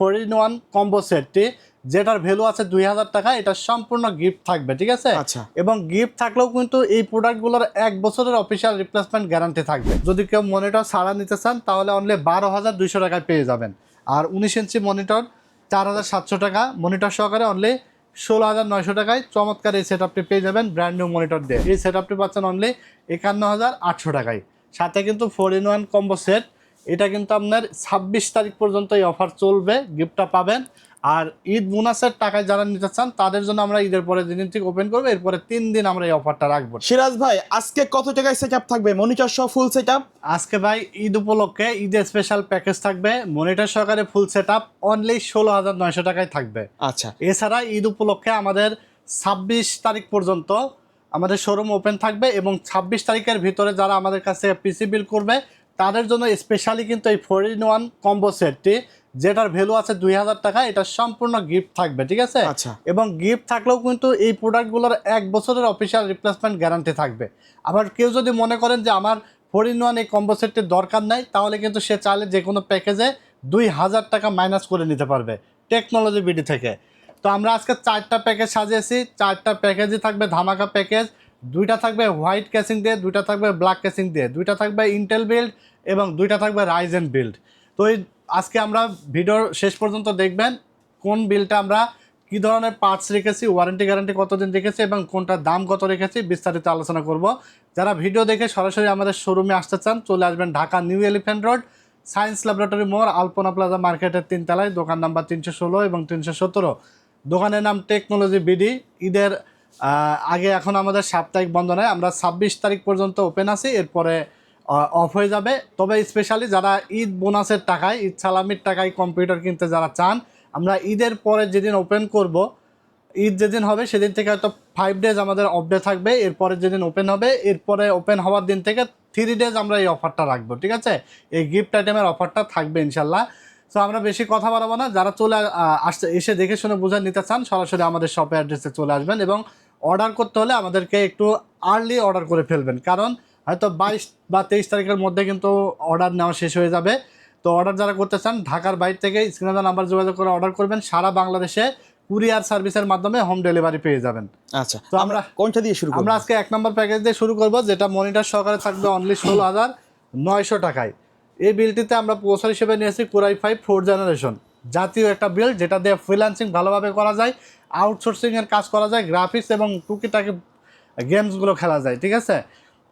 4-in-1 combo সেটটি, যেটার value আছে 2000 টাকা। এটা সম্পূর্ণ গিফট থাকবে, ঠিক আছে? আচ্ছা। এবং গিফট থাকলেও কিন্তু এই প্রোডাক্টগুলোর 1 বছরের অফিসিয়াল রিপ্লেসমেন্ট গ্যারান্টি থাকবে। যদি কেউ মনিটর ছাড়া নিতে চান তাহলে অনলি 12,200 টাকায় পেয়ে যাবেন। আর 19 ইঞ্চি মনিটর 4700 টাকা, মনিটর সহকারে অনলি 16,900 টাকায় চমৎকার এই সেটআপটি পেয়ে যাবেন ব্র্যান্ড নিউ মনিটর দিয়ে। এই সেটআপটি পাচ্ছেন অনলি 51,800 টাকায়। সাথে কিন্তু 4-in-1 কম্বো সেট, এটা কিন্তু আপনার 26 তারিখ পর্যন্ত এই অফার চলবে, গিফটটা পাবেন। আর ঈদ বোনাসের টাকায় যারা নিতে চান তাদের জন্য আমরা ঈদের পরে যেদিন থেকে ওপেন করবো এরপরে 3 দিন আমরা এই অফারটা রাখবো। সিরাজ ভাই, আজকে কত টাকায় সেটআপ থাকবে মনিটর সহ ফুল সেটআপ? আজকে ভাই ঈদ উপলক্ষে ঈদের স্পেশাল প্যাকেজ থাকবে, মনিটর সহকারে ফুল সেটআপ অনলি 16,900 টাকায় থাকবে। আচ্ছা। এছাড়া ঈদ উপলক্ষে আমাদের 26 তারিখ পর্যন্ত আমাদের শোরুম ওপেন থাকবে এবং 26 তারিখের ভিতরে যারা আমাদের কাছে পিসি বিল করবে তাদের জন্য স্পেশালি কিন্তু এই 4-in-1 কম্বো সেটটি, যেটার ভ্যালু আছে 2000 টাকা, এটা সম্পূর্ণ গিফট থাকবে, ঠিক আছে? আচ্ছা। এবং গিফট থাকলেও কিন্তু এই প্রোডাক্টগুলোর 1 বছরের অফিসিয়াল রিপ্লেসমেন্ট গ্যারান্টি থাকবে। আবার কেউ যদি মনে করেন যে আমার 4-in-1 এই কম্বো সেটটির দরকার নাই, তাহলে কিন্তু সে চাইলে যে কোনো প্যাকেজে 2000 টাকা মাইনাস করে নিতে পারবে টেকনোলজি বিডি থেকে। তো আমরা আজকে 4টা প্যাকেজ সাজিয়েছি, 4টা প্যাকেজই থাকবে ধামাকা প্যাকেজ। 2টা থাকবে হোয়াইট ক্যাসিং দিয়ে, 2টা থাকবে ব্ল্যাক ক্যাসিং দিয়ে, 2টা থাকবে ইন্টেল বিল্ড এবং 2টা থাকবে রাইজেন বিল্ড। তো এই আজকে আমরা ভিডিওর শেষ পর্যন্ত দেখবেন কোন বিলটা আমরা কী ধরনের পার্টস রেখেছি, ওয়ারেন্টি গ্যারান্টি কতদিন রেখেছি এবং কোনটার দাম কত রেখেছি, বিস্তারিত আলোচনা করব। যারা ভিডিও দেখে সরাসরি আমাদের শোরুমে আসতে চান চলে আসবেন Dhaka new elephant road, science laboratory মোড়, আলপনা প্লাজা মার্কেটের 3 তলায়, দোকান নাম্বার 316 এবং 317। দোকানের নাম টেকনোলজি বিডি। ঈদের আগে এখন আমাদের সাপ্তাহিক বন্ধ নয়, আমরা 26 তারিখ পর্যন্ত ওপেন আছি, এরপরে অফ হয়ে যাবে। তবে স্পেশালি যারা ঈদ বোনাসের টাকায়, ঈদ সালামির টাকায় কম্পিউটার কিনতে যারা চান, আমরা ঈদের পরে যেদিন ওপেন করব, ঈদ যেদিন হবে সেদিন থেকে হয়তো 5 ডেজ আমাদের অফ ডে থাকবে। এরপরে যেদিন ওপেন হবে, এরপরে ওপেন হওয়ার দিন থেকে 3 ডেজ আমরা এই অফারটা রাখবো, ঠিক আছে? এই গিফট আইটেমের অফারটা থাকবে ইনশাল্লাহ। সো আমরা বেশি কথা বাড়াবো না, যারা চলে আসছে এসে দেখে শুনে বুঝে নিতে চান সরাসরি আমাদের শপে অ্যাড্রেসে চলে আসবেন এবং অর্ডার করতে হলে আমাদেরকে একটু আর্লি অর্ডার করে ফেলবেন, কারণ হয়তো 22 বা 23 তারিখের মধ্যে কিন্তু অর্ডার নেওয়া শেষ হয়ে যাবে। তো অর্ডার যারা করতে চান ঢাকার বাইরে থেকে স্ক্রিনে দেওয়া নাম্বার যোগাযোগ করে অর্ডার করবেন। সারা বাংলাদেশে কুরিয়ার সার্ভিসের মাধ্যমে হোম ডেলিভারি পেয়ে যাবেন। আচ্ছা, তো আমরা কোনটা দিয়ে শুরু করব? আমরা আজকে 1 নম্বর প্যাকেজ দিয়ে শুরু করব, যেটা মনিটর সহকারে থাকবে অনলি 16,900 টাকায়। এই বিলটিতে আমরা প্রসেসর হিসেবে নিয়েছি Core i5 4th জেনারেশন, জাতীয় একটা বিল্ড, যেটা দিয়ে ফ্রিল্যান্সিং ভালোভাবে করা যায়, আউটসোর্সিংয়ের কাজ করা যায়, গ্রাফিক্স এবং টুকিটাকি গেমসগুলো খেলা যায়, ঠিক আছে?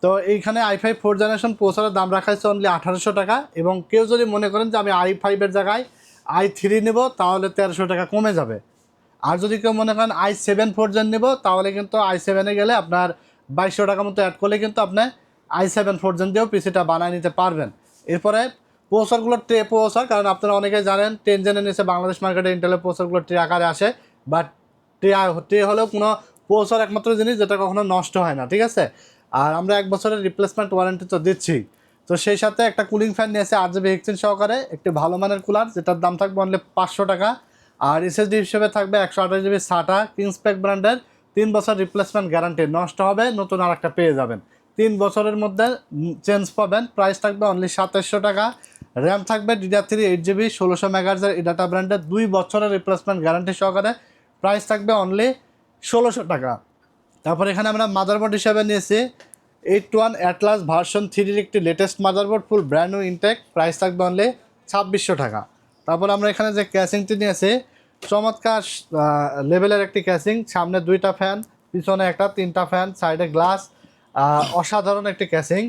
তো এইখানে i5 4th জেনারেশন প্রসেসরের দাম রাখা হয়েছে অনলি 1800 টাকা। এবং কেউ যদি মনে করেন যে আমি i5-এর জায়গায় i3 নেব তাহলে 1300 টাকা কমে যাবে। আর যদি কেউ মনে করেন i7 4th জেন নেব তাহলে কিন্তু i7-এ গেলে আপনার 2200 টাকা মতো অ্যাড করলে কিন্তু আপনি i7 4th জেন দিয়েও পিসিটা বানিয়ে নিতে পারবেন। এরপরে প্রসেসরগুলো ট্রে প্রসেসর, কারণ আপনারা অনেকেই জানেন 10 জেনের নিচে বাংলাদেশ মার্কেটে ইন্টেলের প্রসেসরগুলো ট্রে আকারে আসে, বাট ট্রে হলেও কোনো প্রসেসর একমাত্র জিনিস যেটা কখনো নষ্ট হয় না, ঠিক আছে? আর আমরা 1 বছরের রিপ্লেসমেন্ট ওয়ারেন্টি তো দিচ্ছি। তো সেই সাথে একটা কুলিং ফ্যান নিয়েছে RGB এক্সচেঞ্জ সহকারে, একটি ভালো মানের কুলার, যেটার দাম থাকবে অনলি 500 টাকা। আর SSD হিসেবে থাকবে 128GB SATA কিংসপ্যাক ব্র্যান্ডের, 3 বছর রিপ্লেসমেন্ট গ্যারান্টি, নষ্ট হবে নতুন আর একটা পেয়ে যাবেন, 3 বছরের মধ্যে চেঞ্জ পাবেন। প্রাইস থাকবে অনলি 2700 টাকা। র্যাম থাকবে DDR3 8GB 1600 MHz ডাটা ব্র্যান্ডের, 2 বছরের রিপ্লেসমেন্ট গ্যারান্টি সহকারে, প্রাইস থাকবে অনলি 1600 টাকা। তারপর এখানে আমরা মাদারবোর্ড হিসাবে নিয়েছি 81 অ্যাটলাস ভার্সন 3-এর একটি latest motherboard, full brand new intact, price থাকবে অনলি 2600 টাকা। তারপর আমরা এখানে যে ক্যাসিংটি নিয়েছি, চমৎকার লেভেলের একটি ক্যাসিং, সামনে 2টা ফ্যান, পিছনে একটা, 3টা ফ্যান, সাইডে গ্লাস, অসাধারণ একটি ক্যাসিং,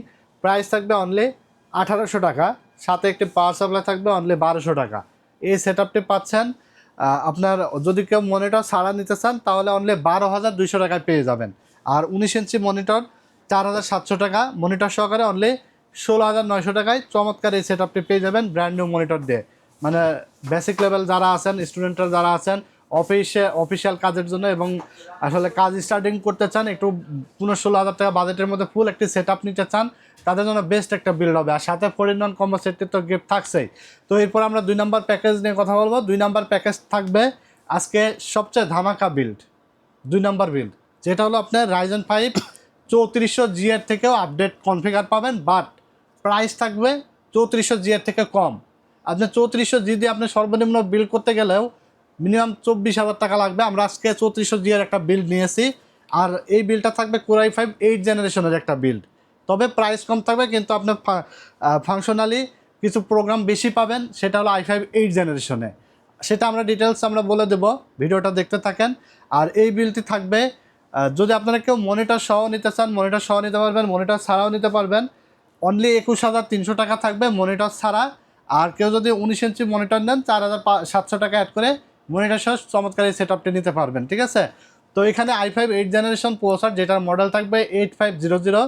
প্রাইস থাকবে অনলি 1800 টাকা। সাথে একটি পাওয়ার সাপ্লাই থাকবে অনলি 1200 টাকা। এই সেটআপটি পাচ্ছেন আপনার যদি কেউ মনিটর ছাড়া নিতে চান তাহলে অনলি 12,200 টাকায় পেয়ে যাবেন। আর 19 ইঞ্চি মনিটর 4700 টাকা, মনিটর সহকারে অনলি 16,900 টাকায় চমৎকার এই সেটআপটি পেয়ে যাবেন ব্র্যান্ড নিউ মনিটর দিয়ে। মানে বেসিক লেভেল যারা আছেন, স্টুডেন্টরা যারা আছেন, অফিসিয়াল কাজের জন্য এবং আসলে কাজ স্টার্টিং করতে চান, একটু 15-16 হাজার টাকা বাজেটের মধ্যে ফুল একটি সেটআপ নিতে চান, তাদের জন্য বেস্ট একটা বিল্ড হবে। আর সাথে 4-in-1 কম্বো সেটটি তো গিফট থাকছেই। তো এরপর আমরা 2 নম্বর প্যাকেজ নিয়ে কথা বলবো। 2 নম্বর প্যাকেজ থাকবে আজকে সবচেয়ে ধামাকা বিল্ড, 2 নম্বর বিল্ড, যেটা হলো আপনার Ryzen 5 3400G এর থেকেও আপডেট কনফিগার পাবেন, বাট প্রাইস থাকবে 3400G এর থেকে কম। আপনি 3400G দিয়ে আপনি সর্বনিম্ন বিল করতে গেলেও মিনিমাম 24,000 টাকা লাগবে। আমরা আজকে 3400G এর একটা বিল্ড নিয়েছি, আর এই বিলটা থাকবে Core i5 8 জেনারেশনের একটা বিল্ড। তবে প্রাইস কম থাকবে, কিন্তু আপনার ফাংশনালি কিছু প্রোগ্রাম বেশি পাবেন, সেটা হলো i5 8 জেনারেশনে। সেটা আমরা ডিটেলস আমরা বলে দেব, ভিডিওটা দেখতে থাকেন। আর এই বিলটি থাকবে, যদি আপনারা কেউ মনিটর সহ নিতে চান মনিটর সহ নিতে পারবেন, মনিটর ছাড়াও নিতে পারবেন। অনলি 21,300 টাকা থাকবে মনিটর ছাড়া। আর কেউ যদি 19 ইঞ্চি মনিটর নেন 4,700 টাকা অ্যাড করে মনিটর সহ চমৎকার এই সেট আপটি নিতে পারবেন, ঠিক আছে। তো এখানে i5 8 জেনারেশন প্রসেসর, যেটার মডেল থাকবে 8500,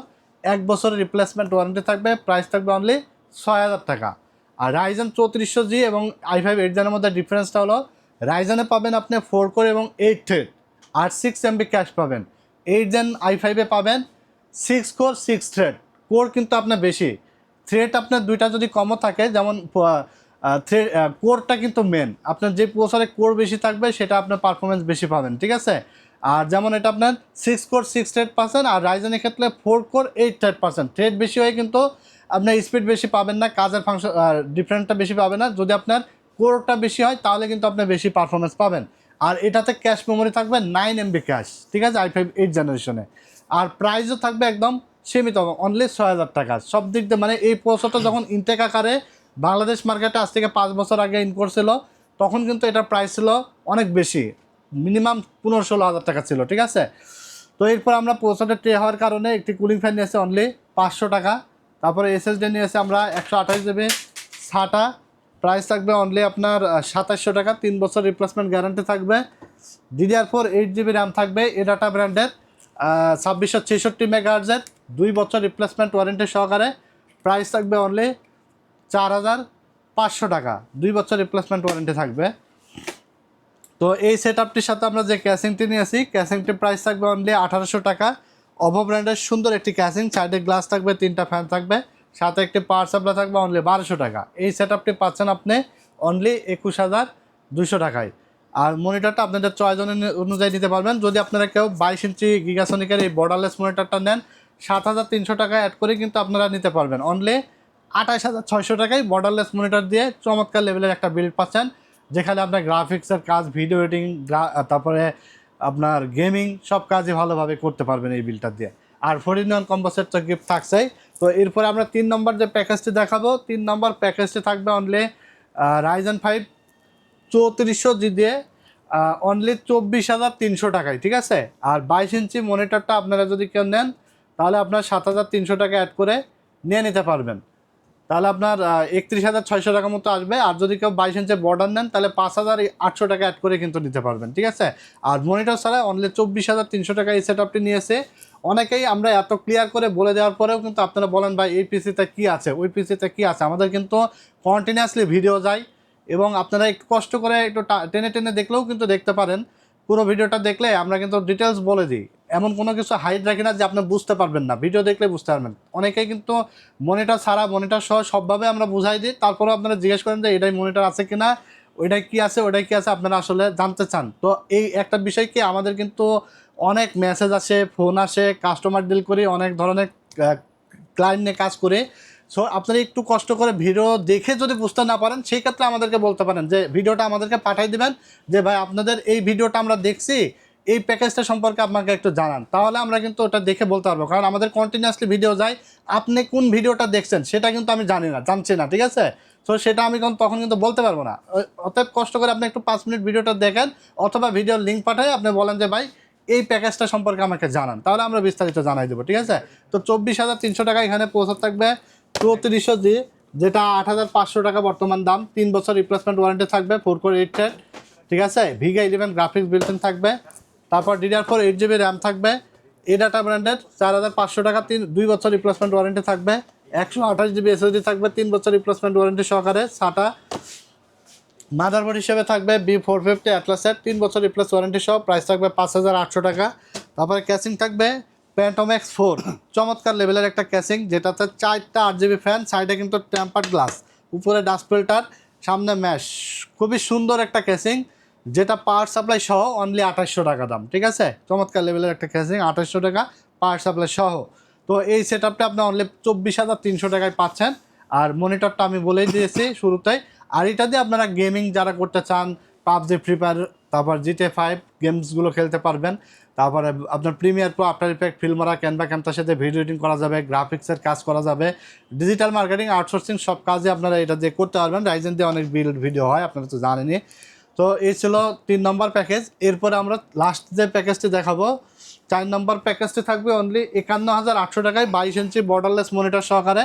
1 বছরের রিপ্লেসমেন্ট ওয়ারেন্টি থাকবে, প্রাইস থাকবে অনলি 6,000 টাকা। আর রাইজেন 3400G এবং i5 8 জেনের মধ্যে ডিফারেন্সটা হলো, রাইজেনে পাবেন আপনি 4 কোর এবং 8 থ্রেড, আর 6 MB ক্যাশ পাবেন। 8 জেন i5-এ পাবেন 6 কোর 6 থ্রেড, কোর কিন্তু আপনার বেশি, থ্রেড আপনার দুইটা যদি কমও থাকে, যেমন থ্রেড কোরটা কিন্তু মেন, আপনার যে প্রসেসরে কোর বেশি থাকবে সেটা আপনার পারফরমেন্স বেশি পাবেন, ঠিক আছে। আর যেমন এটা আপনার 6 কোর 6 থ্রেড পাচ্ছেন, আর রাইজেনের ক্ষেত্রে 4 কোর 8 থ্রেড পাচ্ছেন। থ্রেড বেশি হয়ে কিন্তু আপনার স্পিড বেশি পাবেন না, কাজের ফাংশন ডিফারেন্টটা বেশি পাবেন না। যদি আপনার কোরটা বেশি হয় তাহলে কিন্তু আপনি বেশি পারফরমেন্স পাবেন। আর এটাতে ক্যাশ মেমোরি থাকবে 9 MB ক্যাশ, ঠিক আছে, i5 8 জেনারেশনে। আর প্রাইসও থাকবে একদম সীমিত, অনলি 6,000 টাকা। সব দিক দিয়ে মানে এই প্রসেসরটা যখন ইনটেক আকারে বাংলাদেশ মার্কেটে আজ থেকে 5 বছর আগে ইন করছিল, তখন কিন্তু এটার প্রাইস ছিল অনেক বেশি, মিনিমাম 15-16 হাজার টাকা ছিল, ঠিক আছে। তো এরপর আমরা প্রসেসরটা ট্রে হওয়ার কারণে একটি কুলিং ফ্যান নিয়েছি অনলি 500 টাকা। তারপরে SSD নিয়েছি আমরা 128 GB SATA, প্রাইস থাকবে অনলি আপনার 2700 টাকা, 3 বছর রিপ্লেসমেন্ট গ্যারান্টি থাকবে। DDR4 8GB র্যাম থাকবে এডাটা ব্র্যান্ডের, 2666 মেগাহার্জের, 2 বছর রিপ্লেসমেন্ট ওয়ারেন্টি সহকারে, প্রাইস থাকবে অনলি 4,500 টাকা, 2 বছর রিপ্লেসমেন্ট ওয়ারেন্টি থাকবে। তো এই সেট আপটির সাথে আমরা যে ক্যাসিংটি নিয়েছি, ক্যাসিংটির প্রাইস থাকবে অনলি 1,800 টাকা। অভো ব্র্যান্ডের সুন্দর একটি ক্যাসিং, সাইডে গ্লাস থাকবে, 3টা ফ্যান থাকবে, সাথে একটি পাওয়ার সাপ্লাই থাকবে অনলি 1,200 টাকা। এই সেট আপটি পাচ্ছেন আপনি অনলি 21,200 টাকায়। আর মনিটরটা আপনাদের চয়েস অনুযায়ী নিতে পারবেন। যদি আপনারা কেউ 22 ইঞ্চি গিগাসনিকের এই বর্ডারলেস মনিটরটা নেন, 7,300 টাকা অ্যাড করে কিন্তু আপনারা নিতে পারবেন অনলি 28,600 টাকায়। বর্ডারলেস মনিটর দিয়ে চমৎকার লেভেলের একটা বিল্ড পাচ্ছেন, যেখানে আপনার গ্রাফিক্সের কাজ, ভিডিও এডিটিং, তারপরে আপনার গেমিং সব কাজই ভালোভাবে করতে পারবেন এই বিলটা দিয়ে। আর 14 কম্বো সেট তো গিফট থাকছেই। তো এরপরে আমরা 3 নম্বর যে প্যাকেজটি দেখাবো, 3 নম্বর প্যাকেজটি থাকবে অনলি রাইজেন 5 3400G দিয়ে অনলি 24,300 টাকায়, ঠিক আছে। আর 22 ইঞ্চি মনিটরটা আপনারা যদি কেউ নেন তাহলে আপনার 7,300 টাকা অ্যাড করে নিয়ে নিতে পারবেন, তাহলে আপনার 31,600 টাকা মতো আসবে। আর যদি কেউ 22 ইঞ্চি বর্ডার নেন তাহলে 5,800 টাকা অ্যাড করে কিন্তু নিতে পারবেন, ঠিক আছে। আর মনিটর ছাড়া অনলি 24,300 টাকা এই সেট আপটি নিয়েছে। অনেকেই আমরা এত ক্লিয়ার করে বলে দেওয়ার পরেও কিন্তু আপনারা বলেন ভাই এই পিসিতে কী আছে, ওই পিসিতে কী আছে। আমাদের কিন্তু কন্টিনিউয়াসলি ভিডিও যায়, এবং আপনারা একটু কষ্ট করে একটু টেনে টেনে দেখলেও কিন্তু দেখতে পারেন। পুরো ভিডিওটা দেখলে আমরা কিন্তু ডিটেলস বলে দিই, এমন কোনো কিছু হাইড রাখি না যে আপনি বুঝতে পারবেন না, ভিডিও দেখলে বুঝতে পারবেন। অনেকেই কিন্তু মনিটর ছাড়া, মনিটর সহ সবভাবে আমরা বুঝাই দিই, তারপরেও আপনারা জিজ্ঞেস করেন যে এটাই মনিটর আছে কিনা, ওইটাই কী আছে, ওইটাই কী আছে, আপনারা আসলে জানতে চান। তো এই একটা বিষয় কি, আমাদের কিন্তু অনেক মেসেজ আসে, ফোন আসে, কাস্টমার ডিল করি, অনেক ধরনের ক্লায়েন্ট নিয়ে কাজ করে। সো আপনারা একটু কষ্ট করে ভিডিও দেখে যদি বুঝতে না পারেন, সেই ক্ষেত্রে আমাদেরকে বলতে পারেন যে ভিডিওটা আমাদেরকে পাঠিয়ে দিবেন, যে ভাই আপনাদের এই ভিডিওটা আমরা দেখছি, এই প্যাকেজটা সম্পর্কে আপনাকে একটু জানান, তাহলে আমরা কিন্তু ওটা দেখে বলতে পারবো। কারণ আমাদের কন্টিনিউয়াসলি ভিডিও যায়, আপনি কোন ভিডিওটা দেখছেন সেটা কিন্তু আমি জানছি না, ঠিক আছে। সো সেটা আমি তখন কিন্তু বলতে পারবো না। অতএব কষ্ট করে আপনি একটু 5 মিনিট ভিডিওটা দেখেন, অথবা ভিডিওর লিঙ্ক পাঠাই আপনি বলেন যে ভাই এই প্যাকেজটা সম্পর্কে আমাকে জানান, তাহলে আমরা বিস্তারিত জানাই দেবো, ঠিক আছে। তো 24,300 টাকা এখানে পৌঁছাতে থাকবে 3400G, যেটা 8,500 টাকা বর্তমান দাম। 3 বছর রিপ্লেসমেন্ট ওয়ারেন্টি থাকবে, 4 কোর 8 থ্রেড, ঠিক আছে। ভিগা 11 গ্রাফিক্স বিল্ট-ইন থাকবে। তারপর DDR4 8GB র্যাম থাকবে, এডাটা ব্র্যান্ডেড, 4,500 টাকা, 2 বছর রিপ্লেসমেন্ট ওয়ারেন্টি থাকবে। 128GB SSD থাকবে, 3 বছর রিপ্লেসমেন্ট ওয়ারেন্টি সহকারে। SATA মাদারবোর্ড হিসেবে থাকবে B450 অ্যাটলাসের, 3 বছর রিপ্লেস ওয়ারেন্টি সহ, প্রাইস থাকবে 5,800 টাকা। তারপরে ক্যাসিং থাকবে প্যান্টম X4, চমৎকার লেভেলের একটা ক্যাসিং, যেটাতে 4টা 8GB ফ্যান, সাইডে কিন্তু টেম্পার্ড গ্লাস, উপরে ডাস্ট ফিল্টার, সামনে ম্যাশ, খুবই সুন্দর একটা ক্যাসিং, যেটা পাওয়ার সাপ্লাই সহ অনলি 2800 টাকা দাম, ঠিক আছে। চমৎকার লেভেলের একটা ক্যাসিং, 2800 টাকা পাওয়ার সাপ্লাই সহ। তো এই সেট আপটা আপনি অনলি 24,300 টাকায় পাচ্ছেন। আর মনিটরটা আমি বলেই দিয়েছি শুরুতেই। আর এটা দিয়ে আপনারা গেমিং যারা করতে চান, পাবজি, ফ্রি ফায়ার, তারপর GTA 5 গেমসগুলো খেলতে পারবেন। তারপরে আপনার premiere pro, after effect, Filmora, Canva ক্যামটার সাথে ভিডিও এডিটিং করা যাবে, গ্রাফিক্সের কাজ করা যাবে, ডিজিটাল মার্কেটিং, আউটসোর্সিং সব কাজে আপনারা এটা দিয়ে করতে পারবেন। রাইজেন দিয়ে অনেক বিল্ড ভিডিও হয়, আপনারা তো জানেনই। তো এই ছিল 3 নম্বর প্যাকেজ। এরপরে আমরা লাস্ট যে প্যাকেজটি দেখাবো, 4 নম্বর প্যাকেজটি থাকবে অনলি 51,800 টাকায় 22 ইঞ্চি বর্ডারলেস মনিটর সহকারে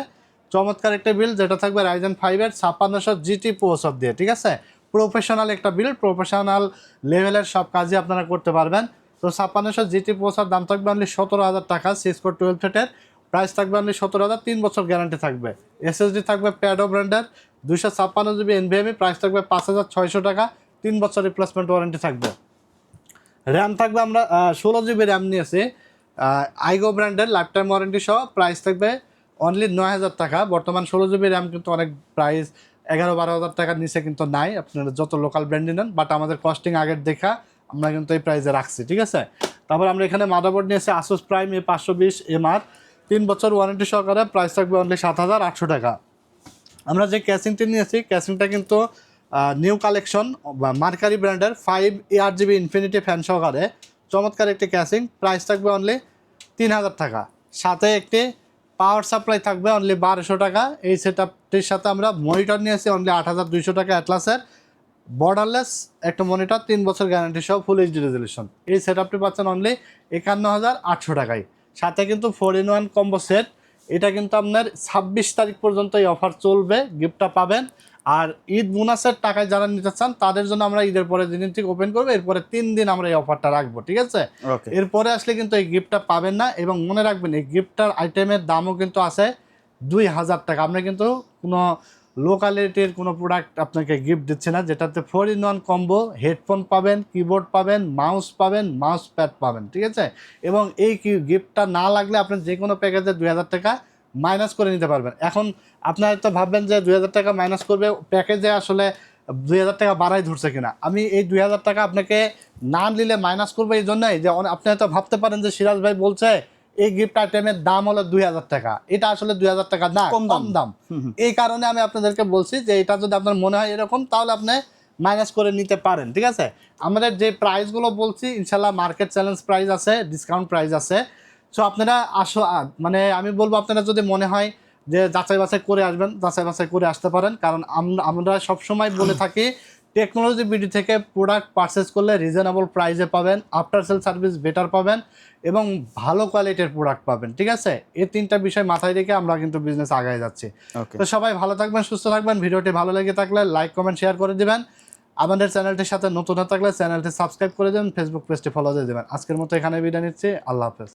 চমৎকার একটা বিল, যেটা থাকবে রাইজেন 5-এর 5600 জিটি প্রসেসর দিয়ে। ঠিক আছে, প্রফেশনাল একটা বিল, প্রফেশনাল লেভেলের সব কাজই আপনারা করতে পারবেন। তো 5600 জিটি প্রসেসর দাম থাকবে অনলি 17,000 টাকা, সিসকো 12 থ্রেডের প্রাইস থাকবে অনলি 17,000, 3 বছর গ্যারান্টি থাকবে। এসএসডি থাকবে প্যাডো ব্র্যান্ডের 256 জিবি এনভিএমই, প্রাইস থাকবে 5,600 টাকা, 3 বছর রিপ্লেসমেন্ট ওয়ারেন্টি থাকবে। র্যাম থাকবে আমরা 16 জিবি র্যাম নিয়েছি আইগো ব্র্যান্ডের লাইফ টাইম ওয়ারেন্টি সহ, প্রাইস থাকবে অনলি 9,000 টাকা। বর্তমান 16 জিবি র্যাম কিন্তু অনেক প্রাইস 11-12,000 টাকার নিচে কিন্তু নাই, আপনারা যত লোকাল ব্র্যান্ডই নেন, বাট আমাদের কস্টিং আগের দেখা আমরা কিন্তু এই প্রাইসে রাখছি। ঠিক আছে, তারপর আমরা এখানে মাদারবোর্ড নিয়েছি আসুস প্রাইম A520MR 3 বছর ওয়ারেন্টি সহকারে, প্রাইস থাকবে অনলি 7,800 টাকা। আমরা যে ক্যাসিংটি নিয়েছি, ক্যাসিংটা কিন্তু নিউ কালেকশন বা মার্কারি ব্র্যান্ডের 5 ARGB ইনফিনিটি ফ্যান সহকারে চমৎকার একটি ক্যাসিং, প্রাইস থাকবে অনলি 3,000 টাকা। সাথে একটি পাওয়ার সাপ্লাই থাকবে অনলি 1,200 টাকা। এই সেটআপটির সাথে আমরা মনিটর নিয়েছি অনলি 8,200 টাকা অ্যাটলাসের বর্ডারলেস একটা মনিটর, 3 বছর গ্যারান্টি সহ ফুল এইচডি রেজলিউশন। এই সেটআপটি পাচ্ছেন অনলি 51,800 টাকায়। সাথে কিন্তু 4-in-1 কম্বো সেট, এটা কিন্তু আপনার 26 তারিখ পর্যন্ত এই অফার চলবে, গিফটটা পাবেন। আর ঈদ বোনাসের টাকায় যারা নিতে চান তাদের জন্য আমরা ঈদের পরে যেদিন থেকে ওপেন করবো, এরপরে 3 দিন আমরা এই অফারটা রাখবো। ঠিক আছে, ওকে, এরপরে আসলে কিন্তু এই গিফটটা পাবেন না। এবং মনে রাখবেন এই গিফটটার আইটেমের দামও কিন্তু আছে 2,000 টাকা। আমরা কিন্তু কোনো লোকালিটির কোনো প্রোডাক্ট আপনাকে গিফট দিচ্ছে না, যেটাতে 4-in-1 কম্বো, হেডফোন পাবেন, কিবোর্ড পাবেন, মাউস পাবেন, মাউস প্যাড পাবেন। ঠিক আছে, এবং এই গিফটটা না লাগলে আপনি যে কোনো প্যাকেজে 2,000 টাকা মাইনাস করে নিতে পারবেন। এখন আপনারা তো ভাববেন যে 2,000 টাকা মাইনাস করবে, প্যাকেজে আসলে 2,000 টাকা বাড়াই ধরছে কিনা। আমি এই 2,000 টাকা আপনাকে না নিলে মাইনাস করবো এই জন্যই যে আপনি হয়তো ভাবতে পারেন যে সিরাজ ভাই বলছে এই গিফট আইটেমের দাম হলো 2,000 টাকা, এটা আসলে 2,000 টাকা না, কম দাম। এই কারণে আমি আপনাদেরকে বলছি যে এটা যদি আপনার মনে হয় এরকম, তাহলে আপনি মাইনাস করে নিতে পারেন। ঠিক আছে, আমাদের যে প্রাইসগুলো বলছি ইনশাল্লাহ মার্কেট চ্যালেঞ্জ প্রাইস আছে, ডিসকাউন্ট প্রাইস আছে। সো আপনারা মানে আমি বলবো আপনারা যদি মনে হয় যে যাচাই বাছাই করে আসবেন, যাচাই বাছাই করে আসতে পারেন। কারণ আমরা সবসময় বলে থাকি টেকনোলজি বিডি থেকে প্রোডাক্ট পারচেস করলে রিজনেবল প্রাইসে পাবেন, আফটার সেল সার্ভিস বেটার পাবেন এবং ভালো কোয়ালিটির প্রোডাক্ট পাবেন। ঠিক আছে, এই 3টা বিষয় মাথায় রেখে আমরা কিন্তু বিজনেস আগায় যাচ্ছি। ওকে। তো সবাই ভালো থাকবেন, সুস্থ থাকবেন। ভিডিওটি ভালো লেগে থাকলে লাইক, কমেন্ট, শেয়ার করে দিবেন। আমাদের চ্যানেলটির সাথে নতুন হয়ে থাকলে চ্যানেলটি সাবস্ক্রাইব করে দেবেন, ফেসবুক পেজটি ফলো দিয়ে দেবেন। আজকের মতো এখানে বিদায় নিচ্ছি, আল্লাহ হাফেজ।